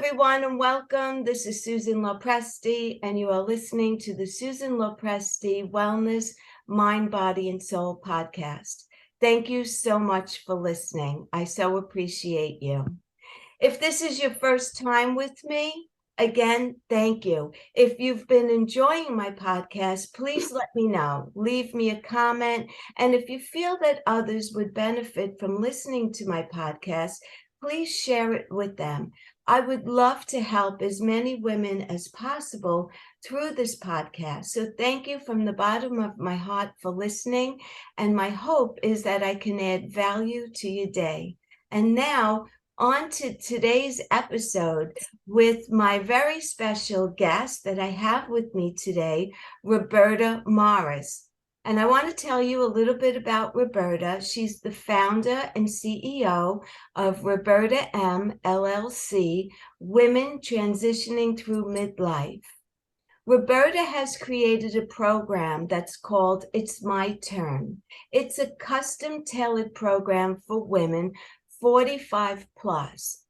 everyone, and welcome. This is Susan Lopresti, and you are listening to the Susan Lopresti Wellness, Mind, Body, and Soul podcast. Thank you so much for listening. I so appreciate you. If this is your first time with me, again, thank you. If you've been enjoying my podcast, please let me know. Leave me a comment. And if you feel that others would benefit from listening to my podcast, please share it with them. I would love to help as many women as possible through this podcast. So thank you from the bottom of my heart for listening. And my hope is that I can add value to your day. And now, on to today's episode with my very special guest that I have with me today, Roberta Morris. And I want to tell you a little bit about Roberta. She's the founder and CEO of Roberta M, LLC, Women Transitioning Through Midlife. Roberta has created a program that's called It's My Turn. It's a custom-tailored program for women 45 plus.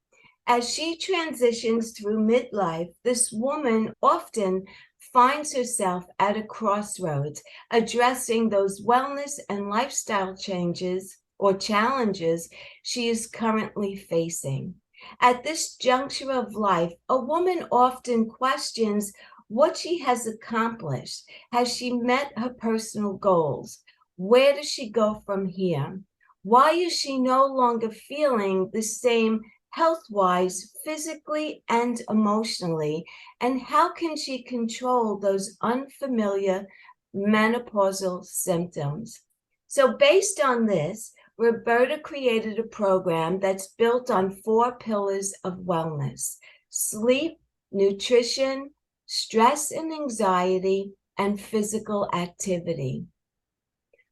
As she transitions through midlife, this woman often finds herself at a crossroads, addressing those wellness and lifestyle changes or challenges she is currently facing. At this juncture of life, a woman often questions what she has accomplished. Has she met her personal goals? Where does she go from here? Why is she no longer feeling the same health-wise, physically and emotionally? And how can she control those unfamiliar menopausal symptoms? So based on this, Roberta created a program that's built on 4 pillars of wellness: sleep, nutrition, stress and anxiety, and physical activity.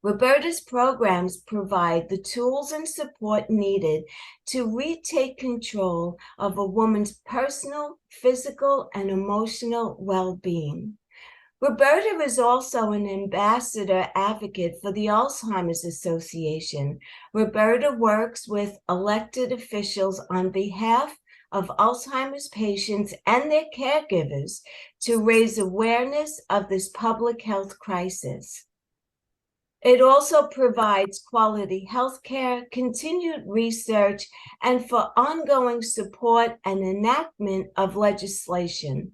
Roberta's programs provide the tools and support needed to retake control of a woman's personal, physical, and emotional well-being. Roberta is also an ambassador advocate for the Alzheimer's Association. Roberta works with elected officials on behalf of Alzheimer's patients and their caregivers to raise awareness of this public health crisis. It also provides quality health care, continued research, and for ongoing support and enactment of legislation.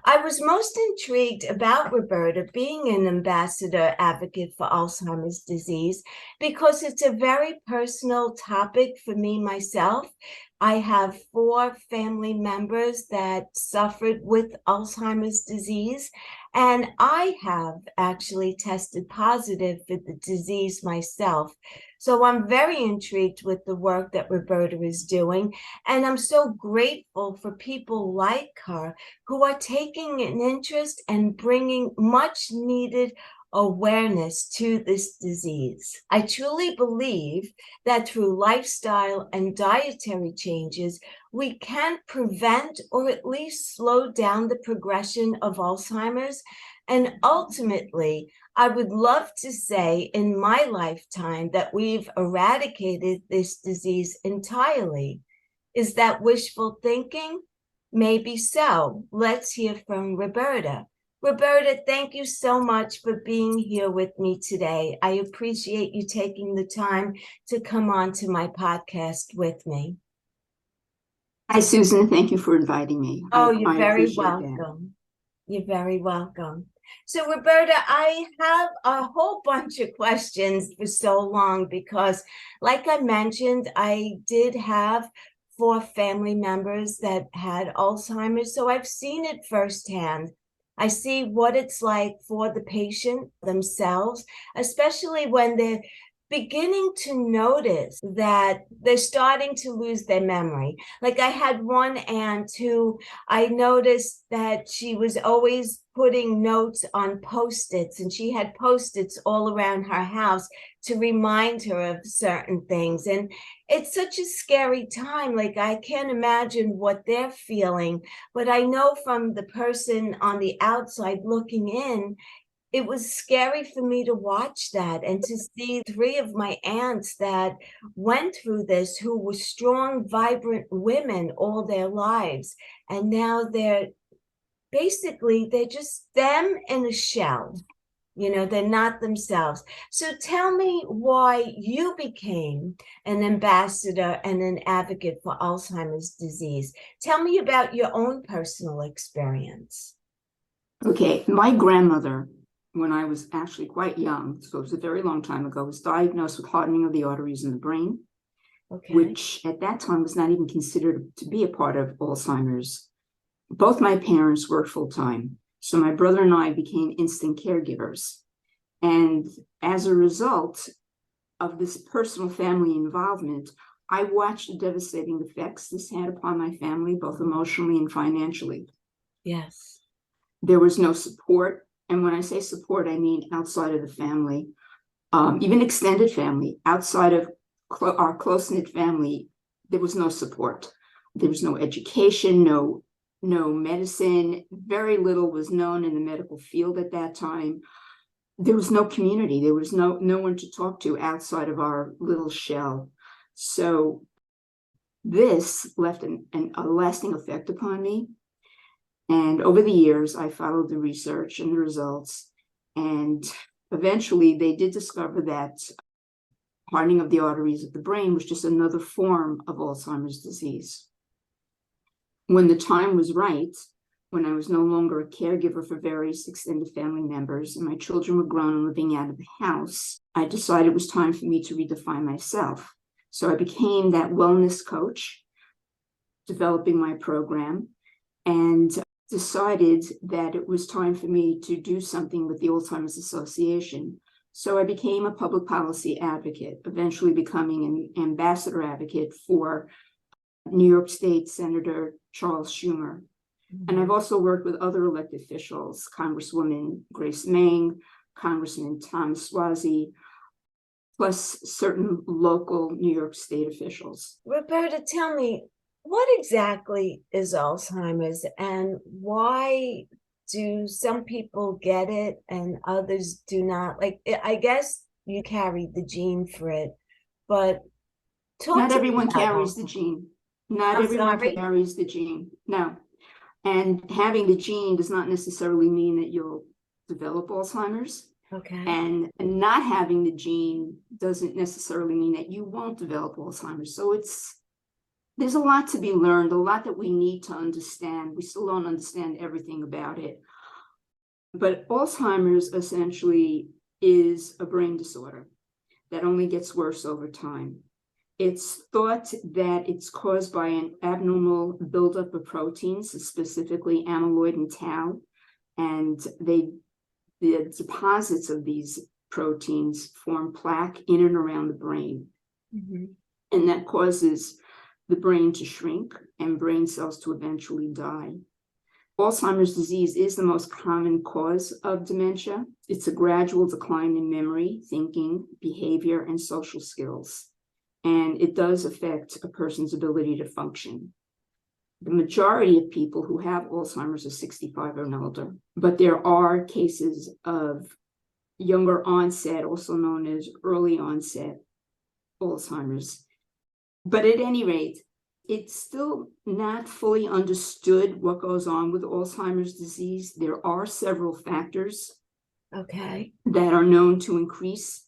I was most intrigued about Roberta being an ambassador advocate for Alzheimer's disease because it's a very personal topic for me myself. I have 4 family members that suffered with Alzheimer's disease, and I have actually tested positive for the disease myself. So I'm very intrigued with the work that Roberta is doing, and I'm so grateful for people like her who are taking an interest and bringing much needed awareness to this disease. I truly believe that through lifestyle and dietary changes, we can prevent or at least slow down the progression of Alzheimer's. And ultimately, I would love to say in my lifetime that we've eradicated this disease entirely. Is that wishful thinking? Maybe so. Let's hear from Roberta. Roberta, thank you so much for being here with me today. I appreciate you taking the time to come on to my podcast with me. Hi, Susan. Thank you for inviting me. Oh, you're very welcome. You're very welcome. So, Roberta, I have a whole bunch of questions for so long because, like I mentioned, I did have 4 family members that had Alzheimer's, so I've seen it firsthand. I see what it's like for the patient themselves, especially when they're beginning to notice that they're starting to lose their memory. Like I had one aunt who I noticed that she was always putting notes on Post-its, and she had Post-its all around her house to remind her of certain things. And it's such a scary time. Like I can't imagine what they're feeling, but I know from the person on the outside looking in, it was scary for me to watch that and to see three of my aunts that went through this, who were strong, vibrant women all their lives. And now they're just them in a shell. They're not themselves. So tell me why you became an ambassador and an advocate for Alzheimer's disease. Tell me about your own personal experience. Okay, my grandmother, when I was actually quite young, so it was a very long time ago, was diagnosed with hardening of the arteries in the brain, Okay. which at that time was not even considered to be a part of Alzheimer's. Both my parents worked full-time, so my brother and I became instant caregivers. And as a result of this personal family involvement, I watched the devastating effects this had upon my family, both emotionally and financially. Yes. There was no support. And when I say support, I mean outside of the family, even extended family, outside of our close-knit family, there was no support. There was no education, no medicine. Very little was known in the medical field at that time. There was no community. There was no one to talk to outside of our little shell. So this left a lasting effect upon me. And over the years, I followed the research and the results. And eventually they did discover that hardening of the arteries of the brain was just another form of Alzheimer's disease. When the time was right, when I was no longer a caregiver for various extended family members and my children were grown and living out of the house, I decided it was time for me to redefine myself. So I became that wellness coach, developing my program, and decided that it was time for me to do something with the Alzheimer's Association. So I became a public policy advocate, eventually becoming an ambassador advocate for New York State Senator Charles Schumer. And I've also worked with other elected officials, Congresswoman Grace Meng, Congressman Thomas Suozzi, plus certain local New York State officials. Roberta, tell me, what exactly is Alzheimer's and why do some people get it and others do not? Like, I guess you carry the gene for it, but not everyone carries the gene. Not everyone carries the gene. No. And having the gene does not necessarily mean that you'll develop Alzheimer's. Okay. And not having the gene doesn't necessarily mean that you won't develop Alzheimer's. So there's a lot to be learned, a lot that we need to understand. We still don't understand everything about it. But Alzheimer's essentially is a brain disorder that only gets worse over time. It's thought that it's caused by an abnormal buildup of proteins, specifically amyloid and tau, and the deposits of these proteins form plaque in and around the brain. Mm-hmm. And that causes the brain to shrink and brain cells to eventually die. Alzheimer's disease is the most common cause of dementia. It's a gradual decline in memory, thinking, behavior, and social skills. And it does affect a person's ability to function. The majority of people who have Alzheimer's are 65 and older, but there are cases of younger onset, also known as early onset Alzheimer's. But at any rate, it's still not fully understood what goes on with Alzheimer's disease. There are several factors that are known to increase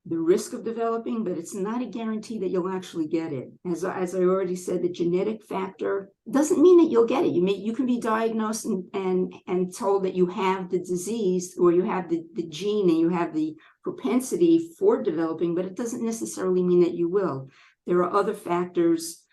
the risk of developing, but it's not a guarantee that you'll actually get it. As I already said, the genetic factor doesn't mean that you'll get it. You can be diagnosed and told that you have the disease or you have the gene and you have the propensity for developing, but it doesn't necessarily mean that you will. There are other factors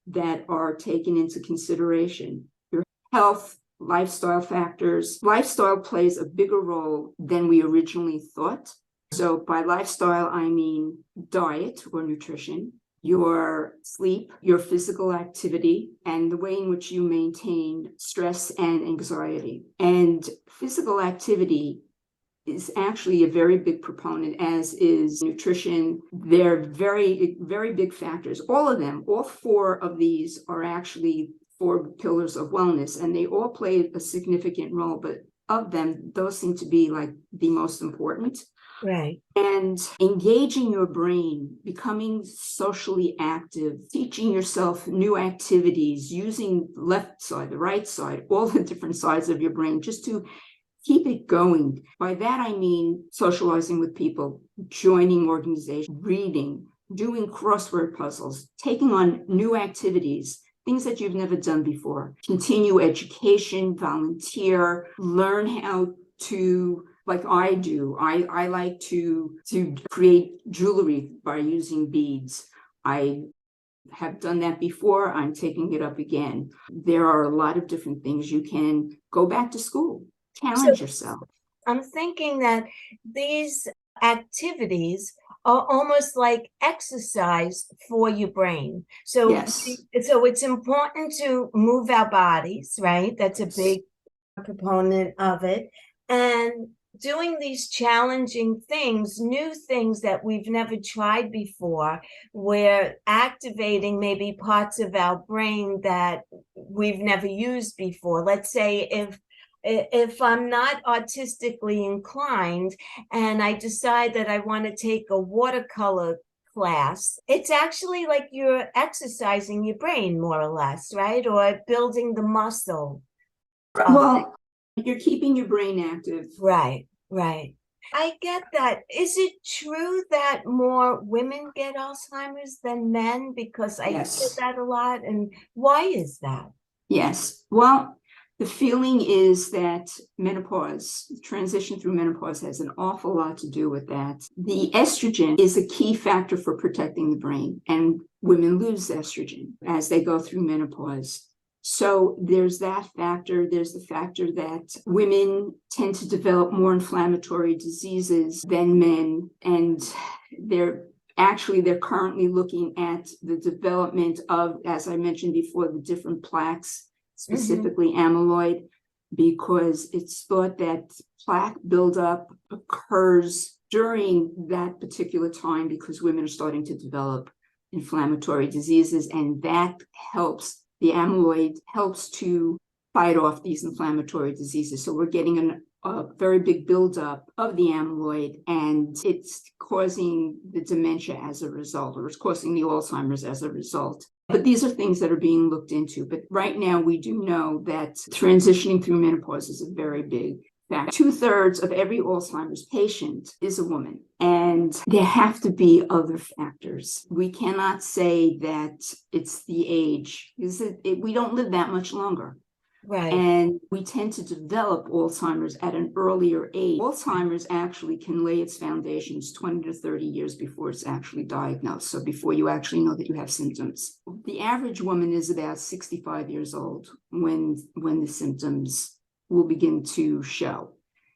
that are taken into consideration. Your health, lifestyle factors. Lifestyle plays a bigger role than we originally thought. So by lifestyle, I mean diet or nutrition, your sleep, your physical activity, and the way in which you maintain stress and anxiety. And physical activity is actually a very big proponent, as is nutrition. They're very, very big factors. All of them, all four of these are actually four pillars of wellness, and they all play a significant role. But of them, those seem to be like the most important. Right. And engaging your brain, becoming socially active, teaching yourself new activities, using the left side, the right side, all the different sides of your brain, just to keep it going. By that, I mean socializing with people, joining organizations, reading, doing crossword puzzles, taking on new activities, things that you've never done before. Continue education, volunteer, learn how to, like I do. I like to create jewelry by using beads. I have done that before. I'm taking it up again. There are a lot of different things. You can go back to school, challenge yourself. I'm thinking that these activities are almost like exercise for your brain. So, Yes. so it's important to move our bodies, right? That's a big proponent of it. And doing these challenging things, new things that we've never tried before, we're activating maybe parts of our brain that we've never used before. Let's say if I'm not artistically inclined and I decide that I want to take a watercolor class, it's actually like you're exercising your brain more or less, right? Or building the muscle. Well, you're keeping your brain active. Right, right. I get that. Is it true that more women get Alzheimer's than men? Because I hear Yes. that a lot. And why is that? Yes. Well, the feeling is that menopause, transition through menopause, has an awful lot to do with that. The estrogen is a key factor for protecting the brain, and women lose estrogen as they go through menopause. So there's that factor. There's the factor that women tend to develop more inflammatory diseases than men, and they're currently looking at the development of, as I mentioned before, the different plaques, specifically amyloid, because it's thought that plaque buildup occurs during that particular time because women are starting to develop inflammatory diseases, and that helps. The amyloid helps to fight off these inflammatory diseases. So we're getting a very big buildup of the amyloid, and it's causing the dementia as a result, or it's causing the Alzheimer's as a result. But these are things that are being looked into. But right now, we do know that transitioning through menopause is a very big factor. 2/3 of every Alzheimer's patient is a woman, and there have to be other factors. We cannot say that it's the age, because we don't live that much longer. Right. And we tend to develop Alzheimer's at an earlier age. Alzheimer's actually can lay its foundations 20 to 30 years before it's actually diagnosed. So before you actually know that you have symptoms. The average woman is about 65 years old when the symptoms will begin to show.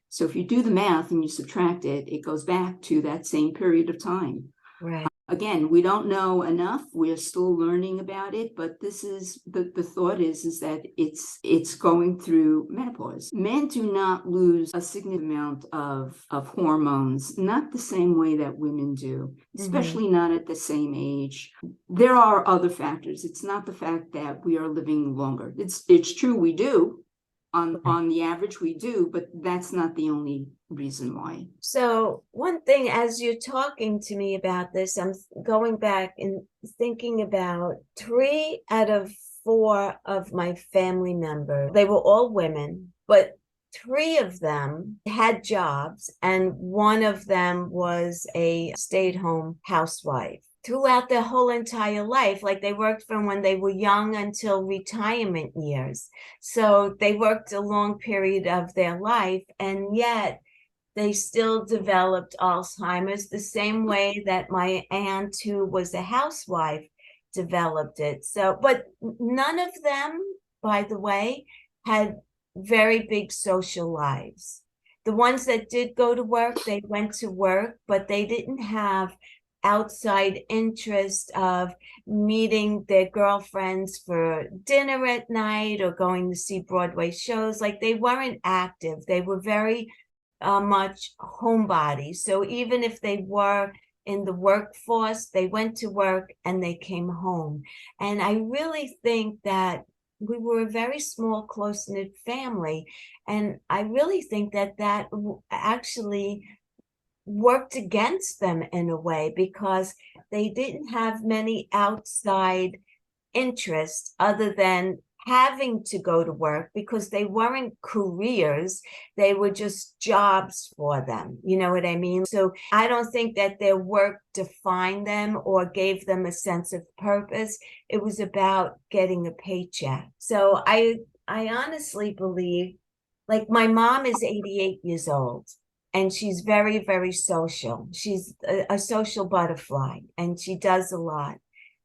So if you do the math and you subtract it, it goes back to that same period of time. Right. Again, we don't know enough. We're still learning about it, but this is the thought is that it's going through menopause. Men do not lose a significant amount of hormones, not the same way that women do, especially not at the same age. There are other factors. It's not the fact that we are living longer. It's true we do. On the average, we do, but that's not the only reason why. So one thing, as you're talking to me about this, I'm going back and thinking about 3 out of 4 of my family members. They were all women, but 3 of them had jobs, and 1 of them was a stay-at-home housewife. Throughout their whole entire life, like they worked from when they were young until retirement years. So they worked a long period of their life, and yet they still developed Alzheimer's the same way that my aunt, who was a housewife, developed it. So, but none of them, by the way, had very big social lives. The ones that did go to work, they went to work, but they didn't have outside interest of meeting their girlfriends for dinner at night or going to see Broadway shows. Like they weren't active. They were very much homebodies. So even if they were in the workforce, they went to work and they came home. And I really think that we were a very small, close-knit family. And I really think that actually worked against them in a way, because they didn't have many outside interests other than having to go to work, because they weren't careers, they were just jobs for them. You know what I mean? So I don't think that their work defined them or gave them a sense of purpose. It was about getting a paycheck. So I honestly believe, like, my mom is 88 years old, and she's very, very social. She's a social butterfly, and she does a lot.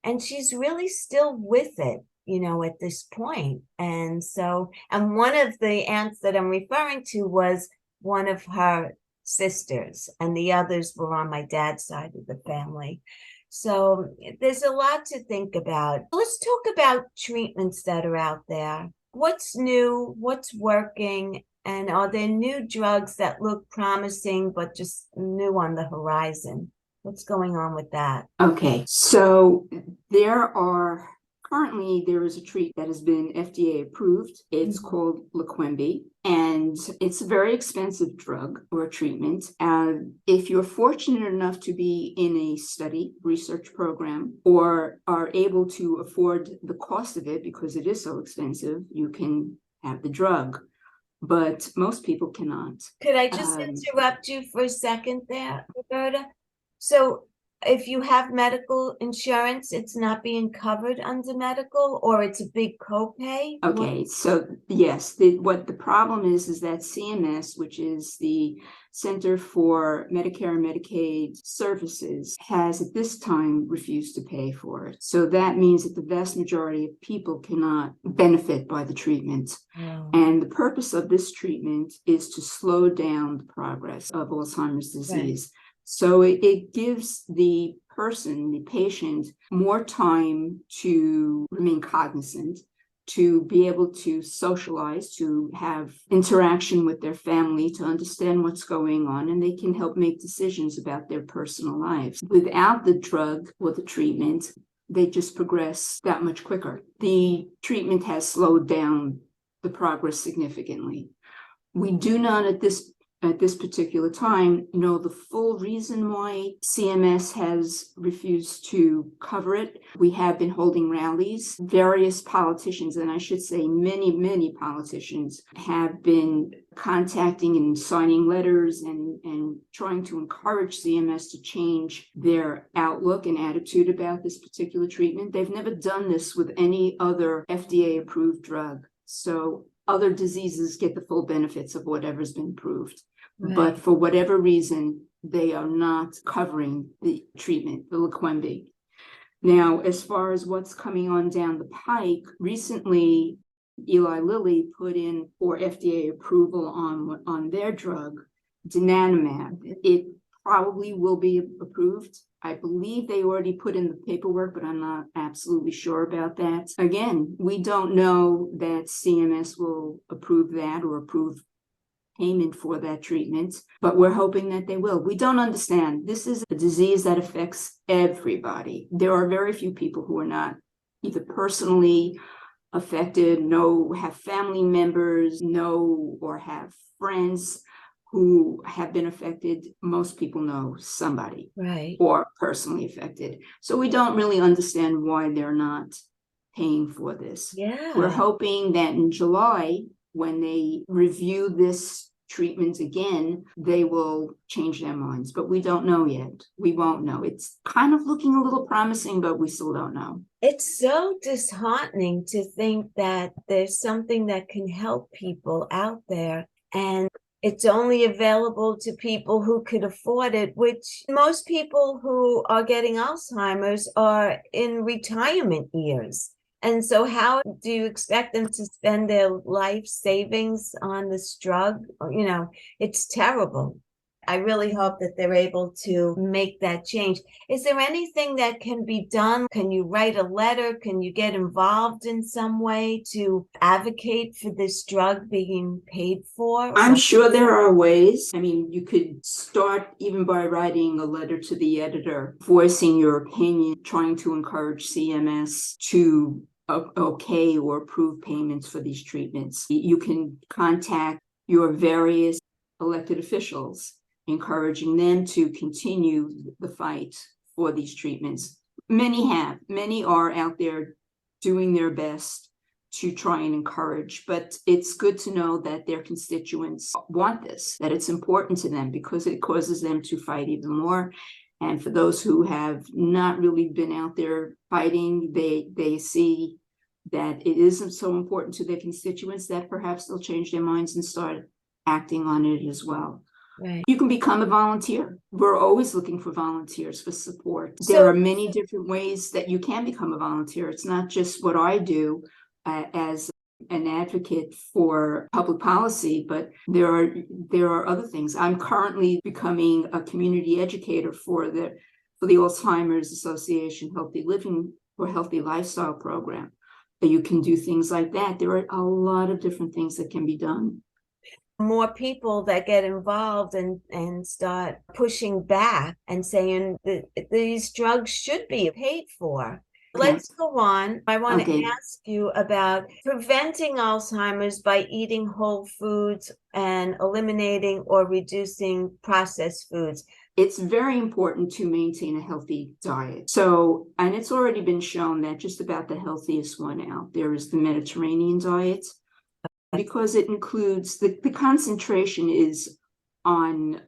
And she's really still with it, at this point. And so, and one of the aunts that I'm referring to was one of her sisters, and the others were on my dad's side of the family. So there's a lot to think about. Let's talk about treatments that are out there. What's new? What's working? And are there new drugs that look promising, but just new on the horizon? What's going on with that? Okay, so currently there is a treatment that has been FDA approved. It's called Leqembi, and it's a very expensive drug or treatment. If you're fortunate enough to be in a study research program or are able to afford the cost of it, because it is so expensive, you can have the drug. But most people cannot. Could I just interrupt you for a second there, Roberta? So if you have medical insurance, it's not being covered under medical, or it's a big copay? Okay, so yes, what the problem is that CMS, which is the Center for Medicare and Medicaid Services, has at this time refused to pay for it. So that means that the vast majority of people cannot benefit by the treatment. Oh. And the purpose of this treatment is to slow down the progress of Alzheimer's disease. Right. So it gives the person, the patient, more time to remain cognizant, to be able to socialize, to have interaction with their family, to understand what's going on, and they can help make decisions about their personal lives. Without the drug or the treatment, they just progress that much quicker. The treatment has slowed down the progress significantly. We do not at this particular time know the full reason why CMS has refused to cover it. We have been holding rallies. Various politicians, and I should say many politicians, have been contacting and signing letters and trying to encourage CMS to change their outlook and attitude about this particular treatment. They've never done this with any other FDA-approved drug. So other diseases get the full benefits of whatever's been approved. Right. But for whatever reason, they are not covering the treatment, the Leqembi. Now, as far as what's coming on down the pike, recently, Eli Lilly put in for FDA approval on their drug, donanemab. It probably will be approved. I believe they already put in the paperwork, but I'm not absolutely sure about that. Again, we don't know that CMS will approve that or approve payment for that treatment, but we're hoping that they will. We don't understand. This is a disease that affects everybody. There are very few people who are not either personally affected, have family members, or have friends who have been affected. Most people know somebody, right, or personally affected. So we don't really understand why they're not paying for this. Yeah. We're hoping that in July, when they review this treatment again, they will change their minds, but we don't know yet. We won't know. It's kind of looking a little promising, but we still don't know. It's so disheartening to think that there's something that can help people out there, and it's only available to people who could afford it, which most people who are getting Alzheimer's are in retirement years. And so how do you expect them to spend their life savings on this drug? It's terrible. I really hope that they're able to make that change. Is there anything that can be done? Can you write a letter? Can you get involved in some way to advocate for this drug being paid for? I'm sure there are ways. I mean, you could start even by writing a letter to the editor, voicing your opinion, trying to encourage CMS to okay or approve payments for these treatments. You can contact your various elected officials, encouraging them to continue the fight for these treatments. Many are out there doing their best to try and encourage, but it's good to know that their constituents want this, that it's important to them, because it causes them to fight even more. And for those who have not really been out there fighting, they see that it isn't so important to their constituents, that perhaps they'll change their minds and start acting on it as well. Right. You can become a volunteer. We're always looking for volunteers for support. So- There are many different ways that you can become a volunteer. It's not just what I do as an advocate for public policy, but there are other things. I'm currently becoming a community educator for the Alzheimer's Association Healthy Living or Healthy Lifestyle program. You can do things like that. There are a lot of different things that can be done. More people that get involved and start pushing back and saying that these drugs should be paid for. Okay. Let's go on. I want Okay. to ask you about preventing Alzheimer's by eating whole foods and eliminating or reducing processed foods. It's very important to maintain a healthy diet. So, and it's already been shown that just about the healthiest one out there is the Mediterranean diet, because it includes the concentration is on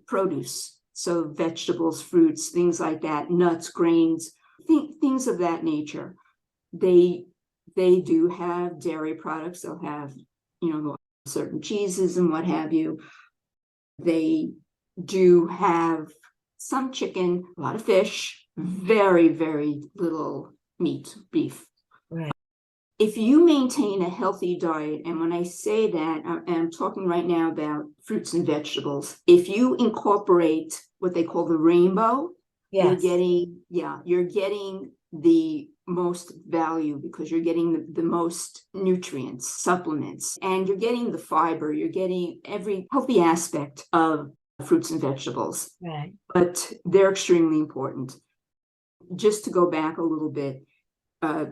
produce. So vegetables, fruits, things like that, nuts, grains, things of that nature. They do have dairy products. They'll have, certain cheeses and what have you. They do have some chicken, a lot of fish, very, very little meat, beef. Right. If you maintain a healthy diet, and when I say that, I'm talking right now about fruits and vegetables. If you incorporate what they call the rainbow, you're getting the most value, because you're getting the most nutrients, supplements, and you're getting the fiber, you're getting every healthy aspect of fruits and vegetables. Right. But they're extremely important. Just to go back a little bit,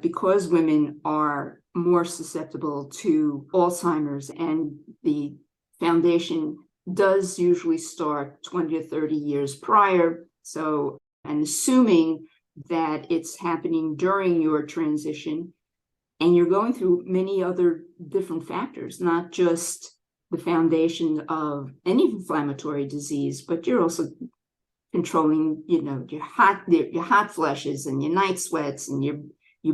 because women are more susceptible to Alzheimer's, and the foundation does usually start 20 to 30 years prior. So, and assuming that it's happening during your transition, and you're going through many other different factors, not just the foundation of any inflammatory disease, but you're also controlling, your hot flushes and your night sweats and your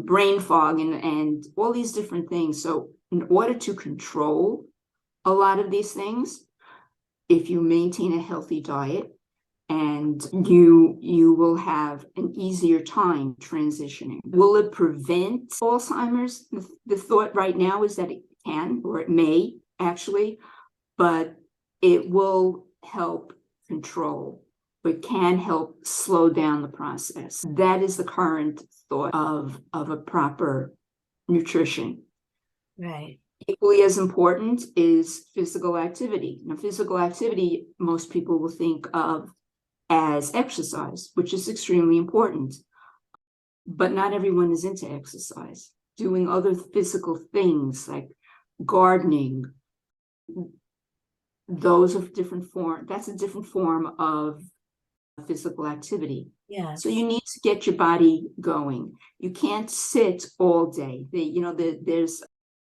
brain fog and all these different things. So in order to control a lot of these things, if you maintain a healthy diet, and you will have an easier time transitioning. Will it prevent Alzheimer's? The thought right now is that it can, or it may actually, but it will help control. It can help slow down the process. That is the current thought of a proper nutrition. Right. Equally as important is physical activity. Now, physical activity, most people will think of as exercise, which is extremely important. But not everyone is into exercise. Doing other physical things like gardening, those are different form. That's a different form of physical activity. Yeah. So you need to get your body going. You can't sit all day. There's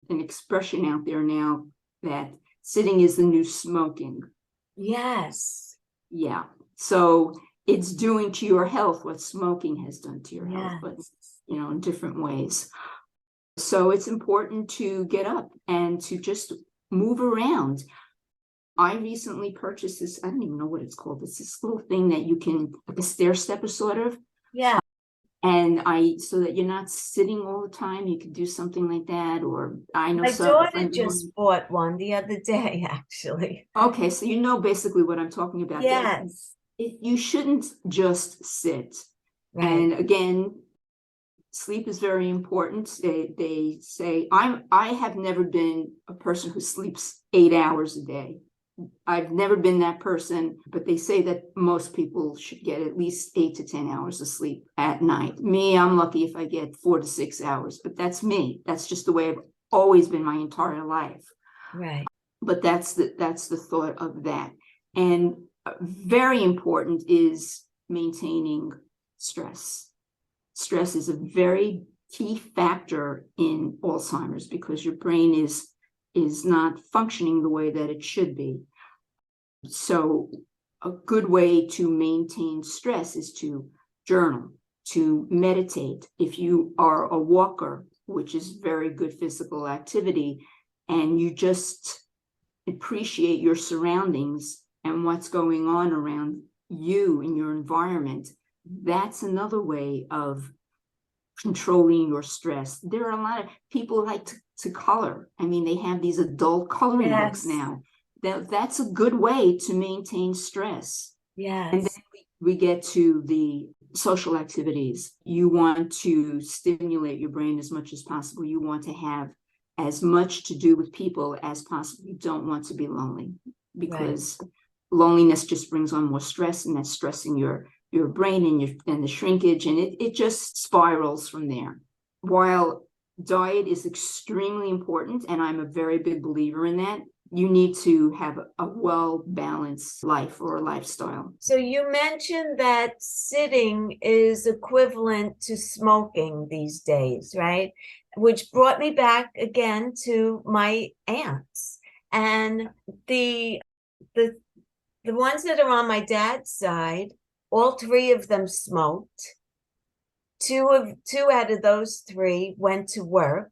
an expression out there now that sitting is the new smoking. Yes. Yeah. So it's doing to your health what smoking has done to your health, but in different ways. So it's important to get up and to just move around. I recently purchased this, I don't even know what it's called. It's this little thing that you can, like a stair stepper sort of. Yeah. And so that you're not sitting all the time, you could do something like that. Or I know my daughter just bought one the other day, actually. Okay, so you know basically what I'm talking about. Yes. You shouldn't just sit. Right. And again, sleep is very important. They say I have never been a person who sleeps 8 hours a day. I've never been that person, but they say that most people should get at least 8 to 10 hours of sleep at night. Me, I'm lucky if I get 4 to 6 hours, but that's me. That's just the way I've always been my entire life. Right. But that's the thought of that. And very important is maintaining stress. Stress is a very key factor in Alzheimer's because your brain is not functioning the way that it should be. So a good way to maintain stress is to journal, to meditate. If you are a walker, which is very good physical activity, and you just appreciate your surroundings and what's going on around you in your environment, that's another way of controlling your stress. There are a lot of people who like to color. I mean, they have these adult coloring books now. That's a good way to maintain stress. Yes. And then we get to the social activities. You want to stimulate your brain as much as possible. You want to have as much to do with people as possible. You don't want to be lonely because loneliness just brings on more stress, and that's stressing your brain and the shrinkage, and it just spirals from there. While diet is extremely important, and I'm a very big believer in that, you need to have a well-balanced life or a lifestyle. So you mentioned that sitting is equivalent to smoking these days, right? Which brought me back again to my aunts. And the ones that are on my dad's side, all three of them smoked. Two out of those three went to work,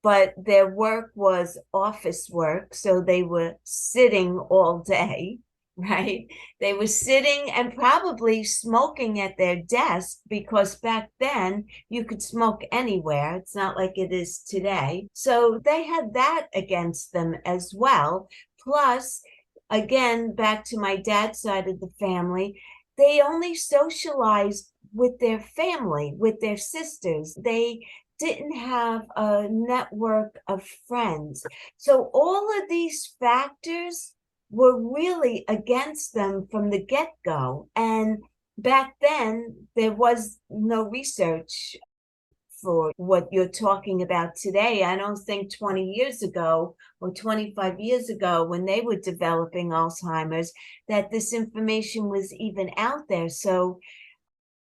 but their work was office work, so they were sitting all day, right? They were sitting and probably smoking at their desk, because back then you could smoke anywhere. It's not like it is today. So they had that against them as well. Plus, again, back to my dad's side of the family, they only socialized with their family, with their sisters. They didn't have a network of friends. So all of these factors were really against them from the get-go. And back then, there was no research for what you're talking about today. I don't think 20 years ago or 25 years ago, when they were developing Alzheimer's, that this information was even out there. So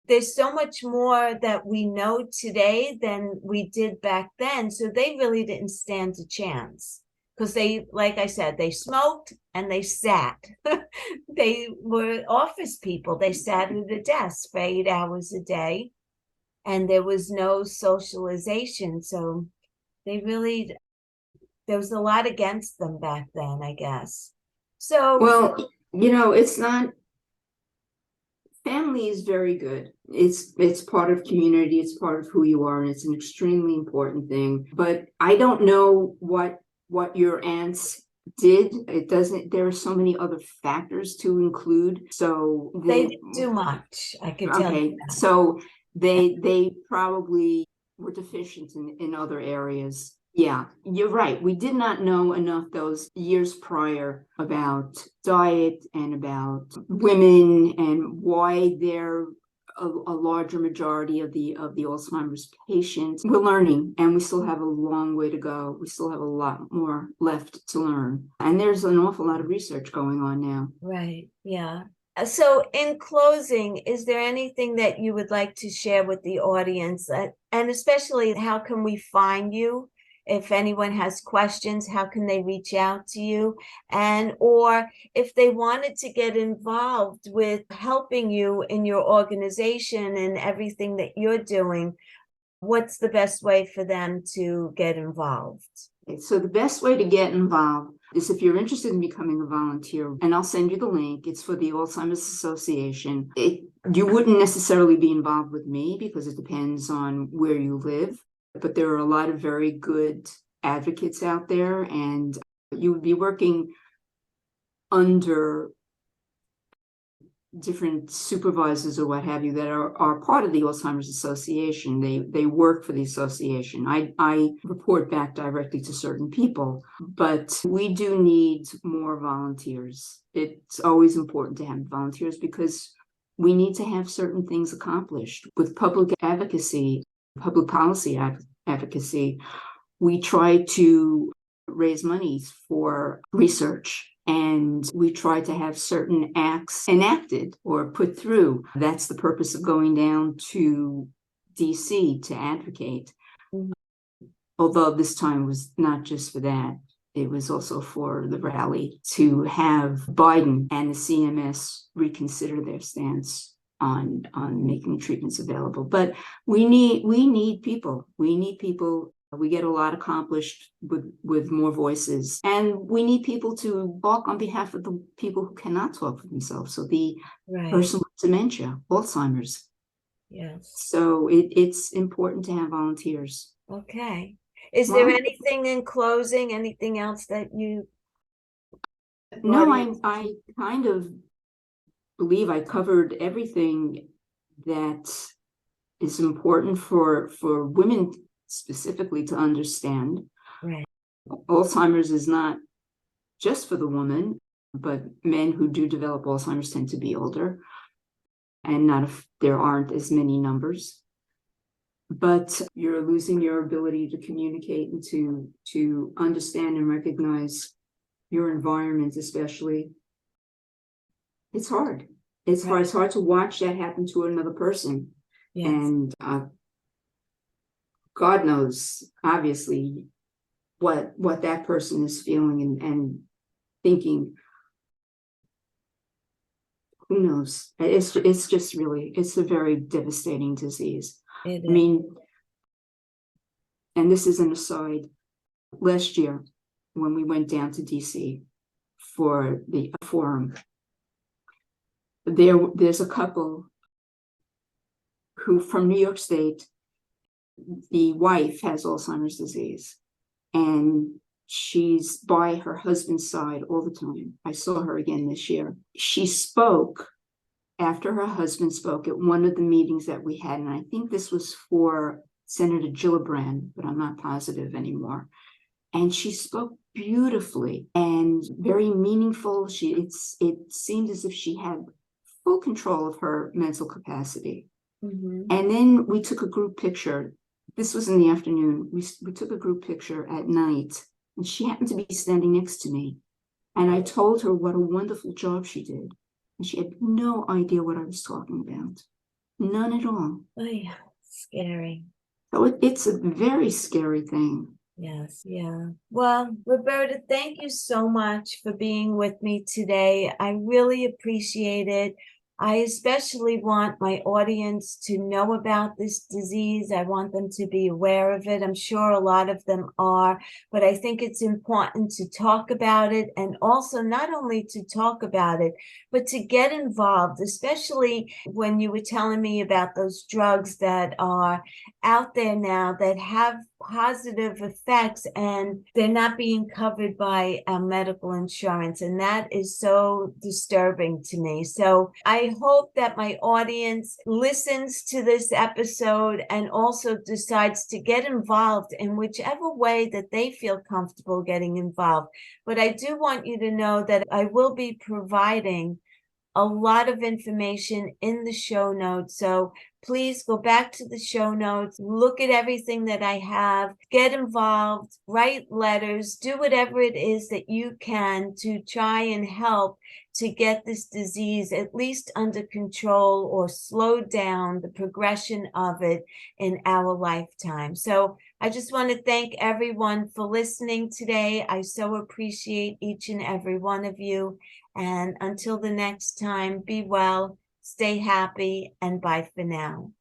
there's so much more that we know today than we did back then. So they really didn't stand a chance, because they, like I said, they smoked and they sat. They were office people. They sat at a desk for 8 hours a day, and there was no socialization. So they really, there was a lot against them back then, I guess. So, well, it's not, family is very good. It's part of community, it's part of who you are, and it's an extremely important thing. But I don't know what your aunts did. It doesn't, there are so many other factors to include. So they didn't do much, I could tell you that. So they probably were deficient in other areas. Yeah, you're right. We did not know enough those years prior about diet and about women and why they're a larger majority of the Alzheimer's patients. We're learning, and we still have a long way to go. We still have a lot more left to learn. And there's an awful lot of research going on now. Right, yeah. So in closing, is there anything that you would like to share with the audience? And especially, how can we find you? If anyone has questions, how can they reach out to you? And or if they wanted to get involved with helping you in your organization and everything that you're doing, what's the best way for them to get involved? So the best way to get involved is if you're interested in becoming a volunteer, and I'll send you the link. It's for the Alzheimer's Association. You wouldn't necessarily be involved with me because it depends on where you live. But there are a lot of very good advocates out there, and you would be working under different supervisors or what have you that are part of the Alzheimer's Association. They work for the association. I report back directly to certain people, but we do need more volunteers. It's always important to have volunteers because we need to have certain things accomplished. With public advocacy, public policy advocacy, we try to raise money for research, and we try to have certain acts enacted or put through. That's the purpose of going down to DC to advocate. Mhm. Although this time was not just for that, it was also for the rally to have Biden and the CMS reconsider their stance on making treatments available. But we need people. We need people. We get a lot accomplished with more voices, and we need people to talk on behalf of the people who cannot talk for themselves. So the person with dementia, Alzheimer's. Yes. So it's important to have volunteers. Okay. Is there anything in closing, anything else that you? No, I kind of believe I covered everything that is important for women specifically to understand. Right. Alzheimer's is not just for the woman, but men who do develop Alzheimer's tend to be older, and not if there aren't as many numbers. But you're losing your ability to communicate and to understand and recognize your environment, especially. It's hard. It's hard. It's hard to watch that happen to another person. Yes. And God knows, obviously, what that person is feeling and thinking. Who knows? It's just really, it's a very devastating disease. I mean, and this is an aside, last year when we went down to DC for the forum, there's a couple who from New York State. The wife has Alzheimer's disease, and she's by her husband's side all the time. I saw her again this year. She spoke after her husband spoke at one of the meetings that we had, and I think this was for Senator Gillibrand, but I'm not positive anymore. And she spoke beautifully and very meaningful. It seemed as if she had full control of her mental capacity. Mm-hmm. And then we took a group picture. This was in the afternoon. We took a group picture at night, and she happened to be standing next to me. And I told her what a wonderful job she did. And she had no idea what I was talking about. None at all. Oh, yeah. Scary. So it's a very scary thing. Yes, yeah. Well, Roberta, thank you so much for being with me today. I really appreciate it. I especially want my audience to know about this disease. I want them to be aware of it. I'm sure a lot of them are, but I think it's important to talk about it, and also not only to talk about it, but to get involved, especially when you were telling me about those drugs that are out there now that have positive effects and they're not being covered by medical insurance. And that is so disturbing to me. So I hope that my audience listens to this episode and also decides to get involved in whichever way that they feel comfortable getting involved. But I do want you to know that I will be providing a lot of information in the show notes. So please go back to the show notes, look at everything that I have, get involved, write letters, do whatever it is that you can to try and help to get this disease at least under control or slow down the progression of it in our lifetime. So I just want to thank everyone for listening today. I so appreciate each and every one of you. And until the next time, be well, stay happy, and bye for now.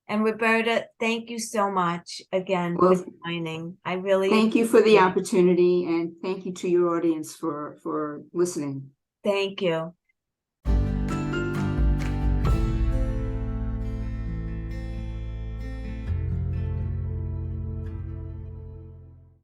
And Roberta, thank you so much again for joining. I really thank you for the opportunity, and thank you to your audience for listening. Thank you.